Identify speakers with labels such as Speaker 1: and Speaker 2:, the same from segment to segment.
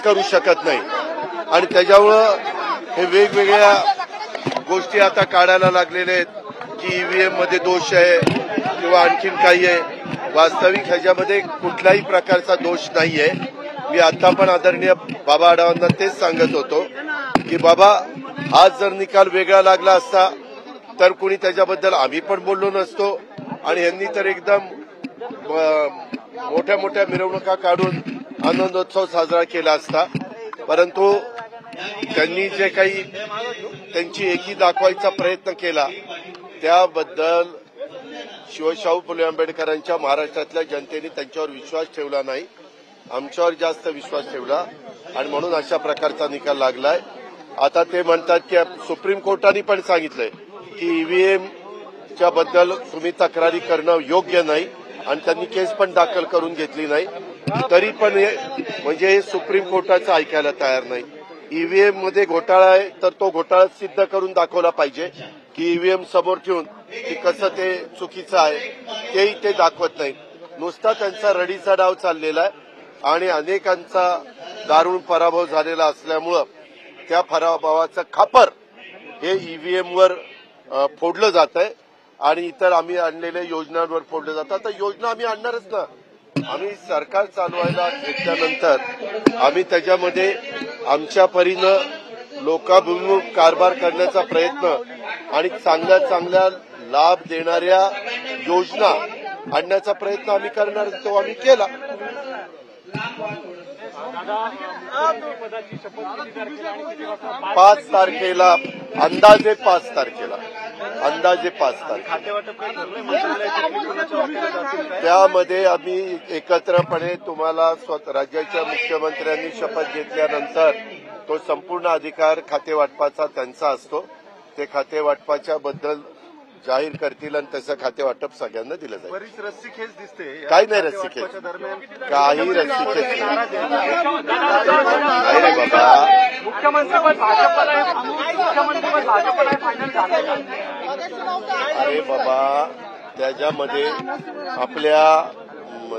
Speaker 1: काहीच करू शकत नाही आणि त्याच्यामुळं हे वेगवेगळ्या गोष्टी आता काढायला लागलेल्या आहेत की ईव्हीएम मध्ये दोष आहे किंवा आणखीन काही आहे। वास्तविक ह्याच्यामध्ये कुठल्याही प्रकारचा दोष नाहीये। मी आता पण आदरणीय बाबा आढावांना तेच सांगत होतो की बाबा आज जर निकाल वेगळा लागला असता तर कोणी त्याच्याबद्दल आम्ही पण बोललो नसतो आणि यांनी तर एकदम मोठ्या मोठ्या मिरवणुका काढून आनंदोत्सव साजरा केला असता। परंतु त्यांनी जे काही त्यांची एकी दाखवायचा प्रयत्न केला त्याबद्दल शिवशाहू फुले आंबेडकरांच्या महाराष्ट्रातल्या जनतेने त्यांच्यावर विश्वास ठेवला नाही, आमच्यावर जास्त विश्वास ठेवला आणि म्हणून अशा प्रकारचा निकाल लागलाय। आता ते म्हणतात की सुप्रीम कोर्टाने पण सांगितलंय की ईव्हीएमच्या बद्दल तुम्ही तक्रारी करणं योग्य नाही आणि त्यांनी केस पण दाखल करून घेतली नाही, तरी पण म्हणजे सुप्रीम कोर्टाचं ऐकायला तयार नाही। ईव्हीएम मध्ये घोटाळा आहे तर तो घोटाळा सिद्ध करून दाखवला पाहिजे की ईव्हीएम समोर ठेवून की कसं ते चुकीचं आहे तेही ते दाखवत नाही। नुसता त्यांचा रडीचा डाव चाललेला आहे आणि अनेकांचा दारुण पराभव झालेला असल्यामुळं त्या पराभवाचं खापर हे ईव्हीएमवर फोडलं जात आहे आणि इतर आम्ही आणलेल्या योजनांवर फोडलं जातं। आता योजना आम्ही आणणारच ना, आम्ही सरकार चालवायला घेतल्यानंतर आम्ही त्याच्यामध्ये आमच्या परीनं लोकाभिमुख कारभार करण्याचा प्रयत्न आणि चांगल्या चांगल्या लाभ देणाऱ्या योजना आणण्याचा प्रयत्न आम्ही करणार, तो आम्ही केला। 5 तारखेला अंदाजे 5 तारखेला त्यामध्ये आम्ही एकत्रपणे तुम्हाला राज्याच्या मुख्यमंत्र्यांनी शपथ घेतल्यानंतर तो संपूर्ण अधिकार खातेवाटपाचा त्यांचा असतो। ते खातेवाटपाच्या बद्दल जाहीर करतील आणि तसं खातेवाटप सगळ्यांना दिलं जाईल।
Speaker 2: बरीच रस्सीखेच दिसते,
Speaker 1: काही नाही रस्सीखेच, काही रस्सीखेच नाही रे बाबा। अरे बाबा त्याच्यामध्ये आपल्या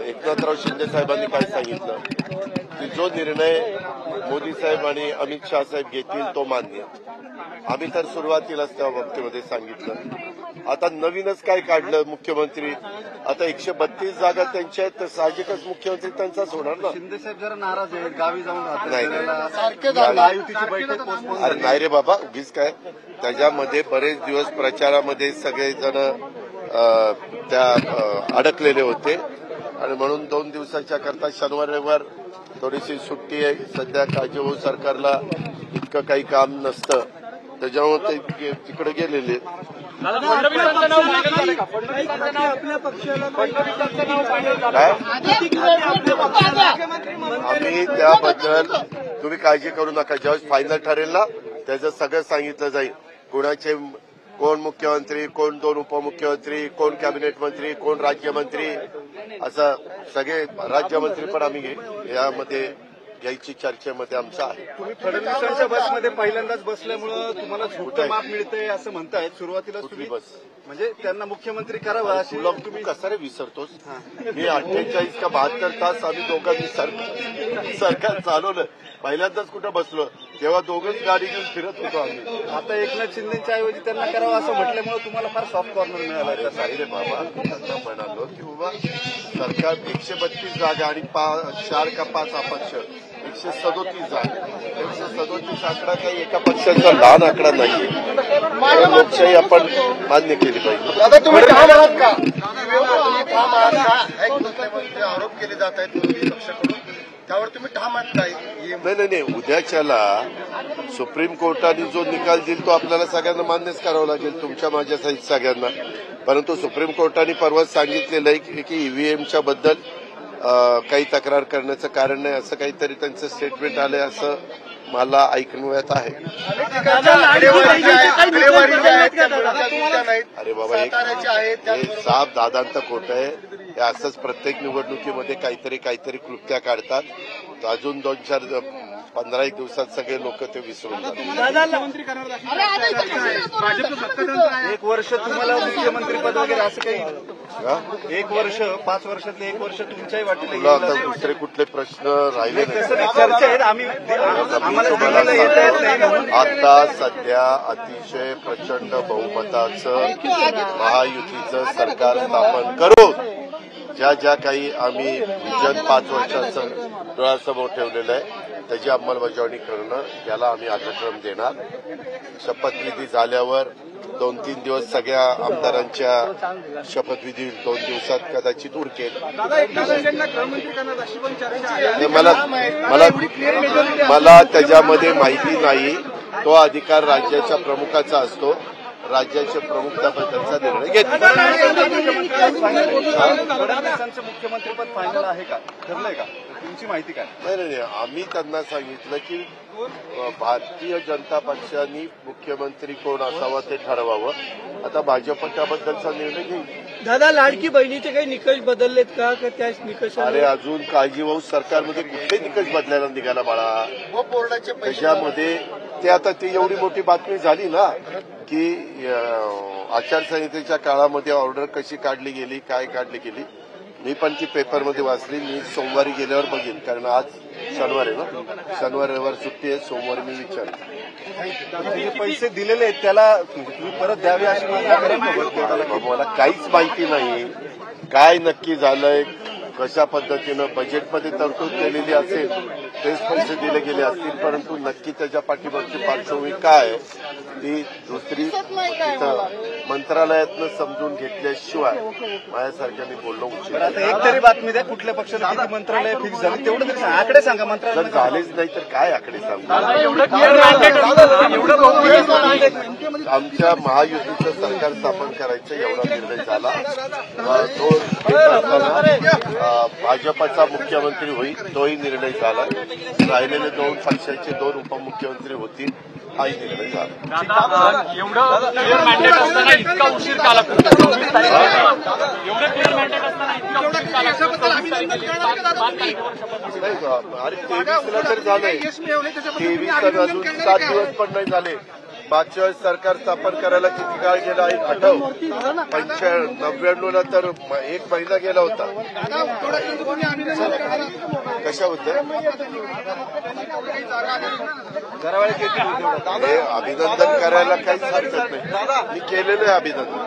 Speaker 1: एकनाथराव शिंदे साहेबांनी काय सांगितलं की जो निर्णय मोदी साहेब आणि अमित शाह साहेब घेतील तो मान्य। आम्ही तर सुरुवातीलाच त्या वक्तव्यामध्ये सांगितलं। आता नवीनच काय काढलं मुख्यमंत्री, आता 132 जागा त्यांच्या आहेत तर साहजिकच मुख्यमंत्री त्यांचाच होणार ना।
Speaker 2: शिंदे साहेब जरा नाराज आहेत, गावी जाऊन
Speaker 1: नाही
Speaker 2: राहतात।
Speaker 1: अरे नाही रे बाबा, उगीच काय त्याच्यामध्ये बरेच दिवस प्रचारामध्ये सगळेजण त्या अडकलेले होते आणि म्हणून 2 दिवसाच्या करता शनिवार रविवार थोडीशी सुट्टी आहे। सध्या काळजीभाऊ सरकारला इतकं काही काम नसतं त्याच्यामुळे ते तिकडे गेलेले। आम्ही त्याबद्दल तुम्ही काळजी करू नका, ज्यावेळेस फायनल ठरेल ना त्याचं सगळं सांगितलं जाईल। कोण मुख्यमंत्री, कोण 2 उपमुख्यमंत्री, कोण कॅबिनेट मंत्री, कोण राज्यमंत्री, असं सगळे राज्यमंत्री पण आम्ही यामध्ये यायची चर्चेमध्ये आमचं आहे।
Speaker 2: तुम्ही फडणवीसांच्या बसमध्ये पहिल्यांदाच बसल्यामुळे तुम्हाला झोपतं माप मिळतंय असं म्हणतायत। सुरुवातीला तुम्ही
Speaker 1: बस
Speaker 2: म्हणजे त्यांना मुख्यमंत्री करावं अशी
Speaker 1: तुम्ही कसं रे विसरतोस? मी 48 का 72 तास आम्ही दोघांनी सरकार चालवलं, पहिल्यांदाच कुठं बसलो, तेव्हा दोघंच गाडी घेऊन फिरत होतो आम्ही।
Speaker 2: आता एकनाथ शिंदेच्या ऐवजी त्यांना करावं असं म्हटल्यामुळे तुम्हाला फार सॉफ्ट कॉर्नर मिळाला।
Speaker 1: नाही रे बाबा, त्यांना म्हणालो की बाबा सरकार 132 जागा आणि 4 का 5 अपक्ष 137 जागा, 137 आकडा काही एका पक्षाचा लहान आकडा नाहीये। लोकशाही आपण मान्य केली पाहिजे।
Speaker 2: दादा तुम्ही ठाम आहात का? ठाम आहात का? आरोप केले जात आहेत विरोधी पक्षाकडून, त्यावर तुम्ही ठाम आहात काय?
Speaker 1: नाही, उद्याच्याला सुप्रीम कोर्टाने जो निकाल देईल तो आपल्याला सगळ्यांना मान्यच करावा लागेल, तुमच्या माझ्या सहित सगळ्यांना। परंतु सुप्रीम कोर्टाने परवाच सांगितलेलं आहे की ईव्हीएमच्या बद्दल काही तक्रार करण्याचं कारण नाही, असं काहीतरी त्यांचं स्टेटमेंट आलंय असं मला ऐकण्यात आहे। अरे बाबा हे साफ दादांत खोटं आहे। हे असंच प्रत्येक निवडणुकीमध्ये काहीतरी कृत्या काढतात, अजून 2-4 15-1 दिवसात सगळे लोक ते विसरून जातात.
Speaker 3: मुख्यमंत्री करणार भाजपचं सत्तातंत्र आहे.
Speaker 4: 1 वर्ष तुम्हाला मुख्यमंत्रीपद वगैरे असं काही
Speaker 1: हा?
Speaker 4: 1 वर्ष 5 वर्षातले 1 वर्ष तुमच्याही वाटेला
Speaker 1: तुला आता
Speaker 4: येईल.
Speaker 1: दुसरे कुठले प्रश्न राहिले
Speaker 4: तसं
Speaker 1: नाही.
Speaker 4: चर्चा आहेत. आम्ही आम्हाला दिल्लीला येता येत नाही म्हणून
Speaker 1: आता सध्या अतिशय प्रचंड बहुमताचं महायुतीचं सरकार स्थापन करून ज्या काही आम्ही विजन 5 वर्षाचं डोळ्यासमोर ठेवलेलं आहे त्याची अंमलबजावणी करणं, याला आम्ही अग्रक्रम देणार. शपथविधी झाल्यावर 2-3 दिवस सगळ्या आमदारांच्या शपथविधी 2 दिवसात कदाचित उरकेल.
Speaker 3: गृहमंत्री करणार अशी पण चर्चा आहे.
Speaker 1: आणि मला त्याच्यामध्ये माहिती नाही. तो अधिकार राज्याच्या प्रमुखाचा असतो. राज्याचे प्रमुख त्याबद्दलचा निर्णय घेतात.
Speaker 4: फडणवीसांचं मुख्यमंत्रीपद फायनल आहे का, ठरलंय का, तुमची माहिती काय?
Speaker 1: नाही, आम्ही त्यांना सांगितलं की भारतीय जनता पक्षाने मुख्यमंत्री कोण असावा ते ठरवावं. आता भाजप त्याबद्दलचा निर्णय घेईल.
Speaker 3: दादा, लाडकी बहिणीचे काही निकष बदललेत का त्याच निकष?
Speaker 1: अरे अजून काळजी भाऊ, सरकारमध्ये कुठले निकष बदलायला निघाला बाळा.
Speaker 2: व बोर्डाचे पैसे
Speaker 1: त्याच्यामध्ये ते आता ती एवढी मोठी बातमी झाली ना की आचारसंहितेच्या काळामध्ये ऑर्डर कशी काढली गेली, काय काढली गेली. मी पण ती पेपरमध्ये वाचली. मी सोमवारी गेल्यावर बघीन, कारण आज शनिवार आहे ना, शनिवार रविवार सुट्टी आहे. सोमवारी मी विचारेन.
Speaker 4: जे पैसे दिलेले आहेत त्याला तुम्ही परत द्यावे अशी मागणी करेल.
Speaker 1: मला काहीच माहिती नाही काय नक्की झालंय, कशा पद्धतीनं बजेटमध्ये तरतूद केलेली असेल तेच पैसे दिले गेले असतील, परंतु नक्की त्याच्या पाठीमागची पार्श्वभूमी काय आहे ती दुसरी मंत्रालयातनं समजून घेतल्याशिवाय माझ्यासारख्याने बोलणं उचित
Speaker 4: बरं, आता एक तरी बातमी द्या, कुठल्या पक्षाला किती मंत्रालय फिक्स झाली तेवढं तरी सांगा. आकडे सांगा
Speaker 1: जर
Speaker 4: मंत्रालय.
Speaker 1: झालेच नाही तर काय आकडे सांगू. आमच्या महायुतीचं सरकार स्थापन करायचं एवढा निर्णय झाला. तो भाजपचा मुख्यमंत्री होईल तोही निर्णय झाला. राहिलेले 2 पक्षाचे 2 उपमुख्यमंत्री होतील हाही निर्णय झाला.
Speaker 5: एवढं क्लिअर मॅन्डेट असताना इतका उशीर का लागतो? 24 तारखेला एवढं क्लिअर मॅन्डेट असताना इतका उशीर का लागतो? 24 तारखेला 5 तारखेवर शपथ.
Speaker 1: नाही का? अरे 23ला तर झालंय. 23ला अजून 7 दिवस पण नाही झाले. मागच्या वेळेस सरकार स्थापन करायला किती काळ गेला एक आठव. 99ला तर 1 महिना गेला होता. कशाबद्दल
Speaker 4: जरा वेळेत येतील.
Speaker 1: हे अभिनंदन करायला काहीच हरकत नाही. मी केलेलं आहे अभिनंदन.